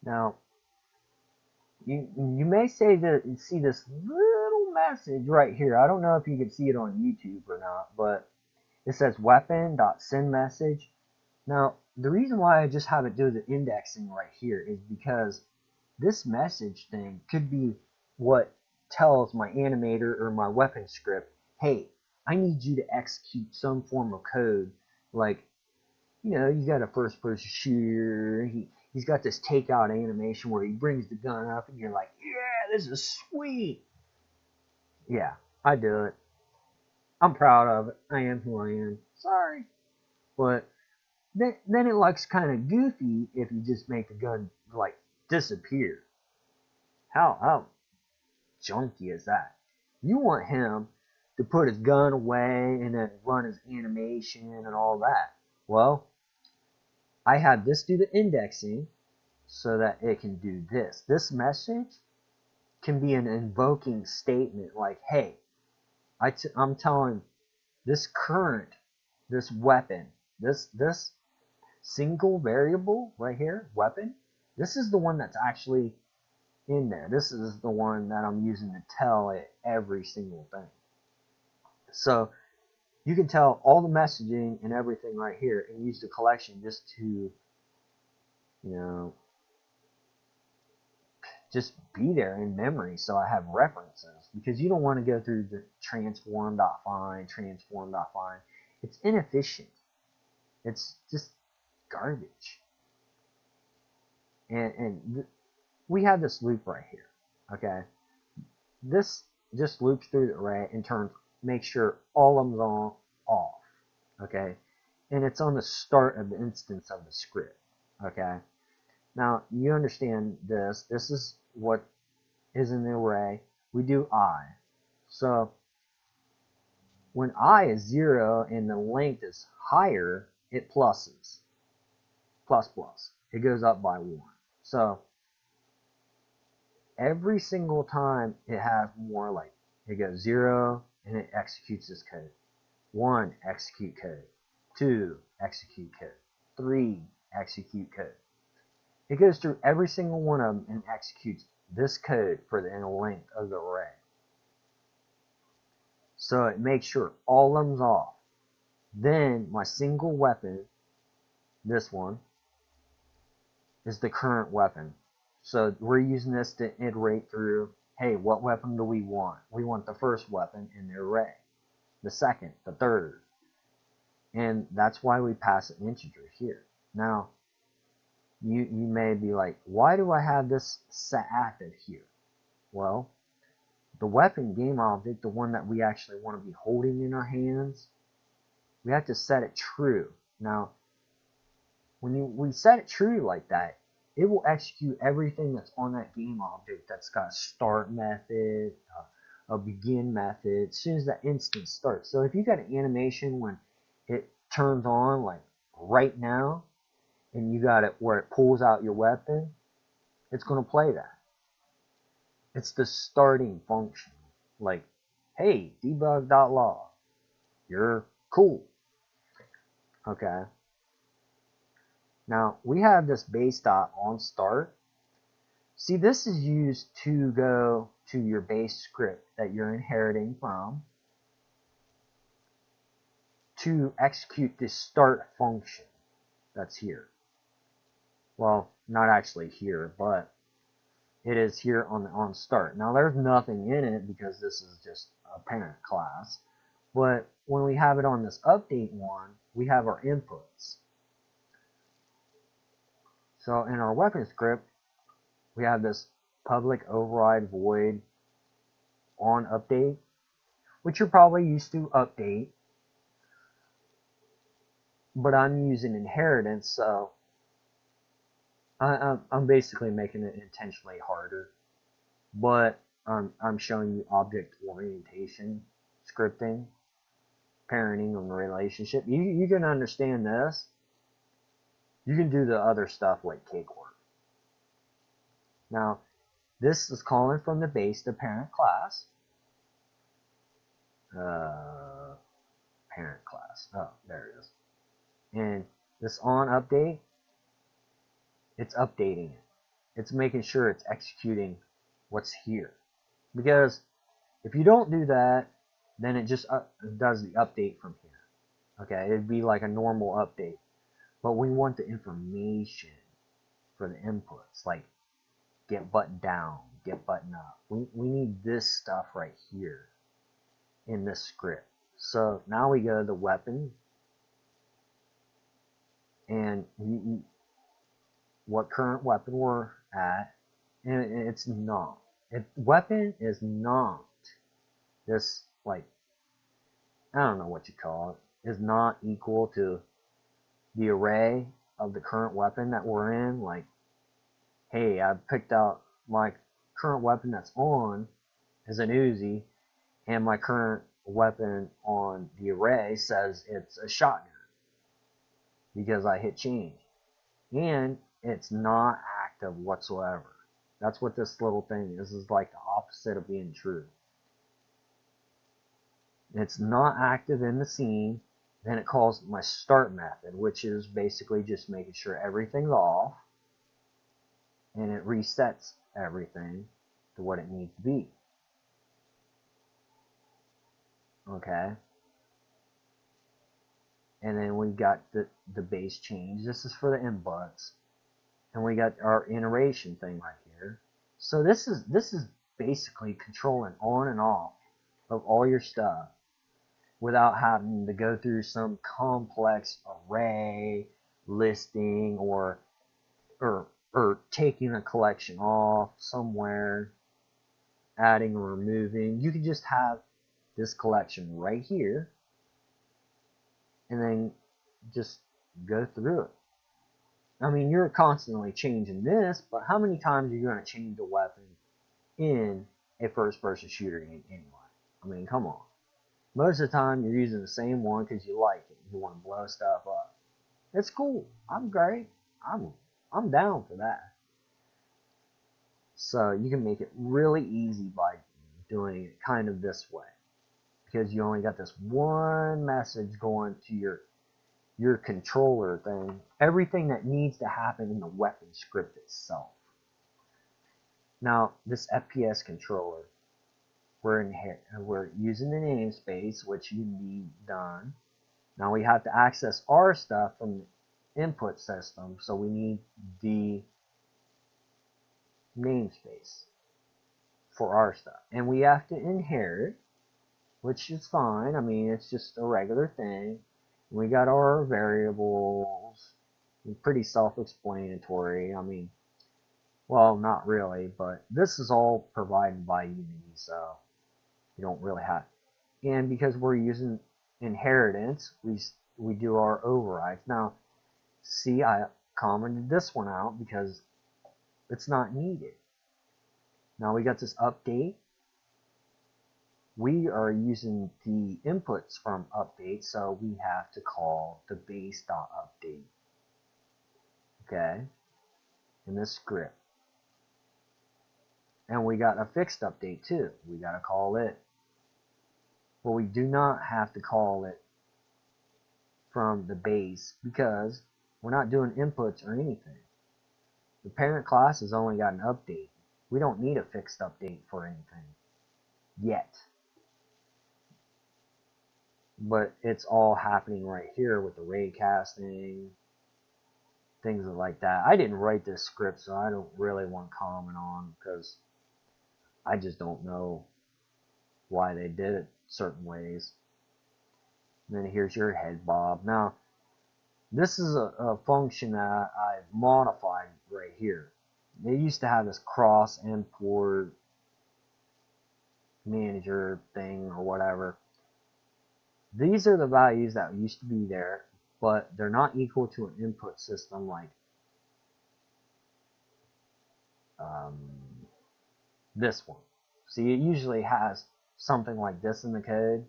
Now, you may say that you see this little message right here. I don't know if you can see it on YouTube or not, but it says weapon.sendMessage. Now, the reason why I just have it do the indexing right here is because this message thing could be what tells my animator or my weapon script, hey, I need you to execute some form of code. Like, you got a first person shooter, he's got this takeout animation where he brings the gun up and you're like, yeah, this is sweet. Yeah, I do it. I'm proud of it. I am who I am. Sorry. But then it looks kind of goofy if you just make the gun like disappear. How junky is that? You want him to put his gun away and then run his animation and all that. Well, I have this do the indexing so that it can do this. This message can be an invoking statement like, hey, I'm telling this weapon, this single variable right here, weapon, this is the one that's actually in there. This is the one that I'm using to tell it every single thing. So you can tell all the messaging and everything right here and use the collection just to, just be there in memory so I have references, because you don't want to go through the transform.find. It's inefficient. It's just garbage. And we have this loop right here, okay? This just loops through the array and makes sure all of them are off, okay? And it's on the start of the instance of the script, okay? Now, you understand this. This is what is in the array. We do I. So, when I is 0 and the length is higher, it pluses. Plus. It goes up by 1. So, every single time it has more, like, it goes 0 and it executes this code. 1, execute code. 2, execute code. 3, execute code. It goes through every single one of them and executes this code for the inner length of the array. So it makes sure all of them's off. Then my single weapon, this one, is the current weapon. So we're using this to iterate through, hey, what weapon do we want? We want the first weapon in the array, the second, the third. And that's why we pass an integer here. Now, you may be like, why do I have this set active here? Well, the weapon game object, the one that we actually want to be holding in our hands, we have to set it true. Now, when we set it true like that, it will execute everything that's on that game object that's got a start method, a begin method, as soon as that instance starts. So if you got an animation when it turns on, like right now, and you got it where it pulls out your weapon, it's going to play that. It's the starting function. Like, hey, debug.log, you're cool. Okay. Now, we have this base.onStart. See, this is used to go to your base script that you're inheriting from to execute this start function that's here. Well, not actually here, but it is here on the onStart. Now, there's nothing in it because this is just a parent class. But when we have it on this update one, we have our inputs. So in our weapon script, we have this public override void on update, which you're probably used to update. But I'm using inheritance, so I'm basically making it intentionally harder. But I'm showing you object orientation, scripting, parenting, and relationship. You can understand this. You can do the other stuff like cakework. Now, this is calling from the base to parent class. Parent class. Oh, there it is. And this on update, it's updating it. it's making sure it's executing what's here. Because if you don't do that, then it just does the update from here. Okay, it'd be like a normal update. But we want the information for the inputs, like get button down, get button up. We need this stuff right here in this script. So now we go to the weapon, and what current weapon we're at, and it's not. Weapon is not this, like, I don't know what you call it, is not equal to the array of the current weapon that we're in. Like, hey, I picked out my current weapon that's on is an Uzi, and my current weapon on the array says it's a shotgun because I hit change, and it's not active whatsoever. That's what this little thing is. This is like the opposite of being true. It's not active in the scene. Then it calls my start method, which is basically just making sure everything's off, and it resets everything to what it needs to be. Okay. And then we got the base change. This is for the inputs. And we got our iteration thing right here. So this is basically controlling on and off of all your stuff without having to go through some complex array listing or taking a collection off somewhere, adding or removing. You can just have this collection right here and then just go through it. I mean, you're constantly changing this, but how many times are you going to change a weapon in a first-person shooter game anyway? I mean, come on. Most of the time, you're using the same one because you like it. You want to blow stuff up. It's cool. I'm great. I'm down for that. So you can make it really easy by doing it kind of this way, because you only got this one message going to your controller thing, everything that needs to happen in the weapon script itself. Now, this FPS controller, we're using the namespace, which you need done. Now we have to access our stuff from the input system, so we need the namespace for our stuff. And we have to inherit, which is fine. I mean, it's just a regular thing. We got our variables, pretty self-explanatory. I mean, well, not really, but this is all provided by Unity, so you don't really have. And because we're using inheritance, we do our overrides. Now, see, I commented this one out because it's not needed. Now we got this update. We are using the inputs from update, so we have to call the base.update. Okay, in this script. And we got a fixed update too. We got to call it. But we do not have to call it from the base because we're not doing inputs or anything. The parent class has only got an update. We don't need a fixed update for anything yet. But it's all happening right here with the ray casting, things like that. I didn't write this script, so I don't really want to comment on because I just don't know why they did it certain ways. And then here's your head bob. Now, this is a function that I modified right here. They used to have this cross import manager thing or whatever. These are the values that used to be there, but they're not equal to an input system like this one. See, it usually has something like this in the code,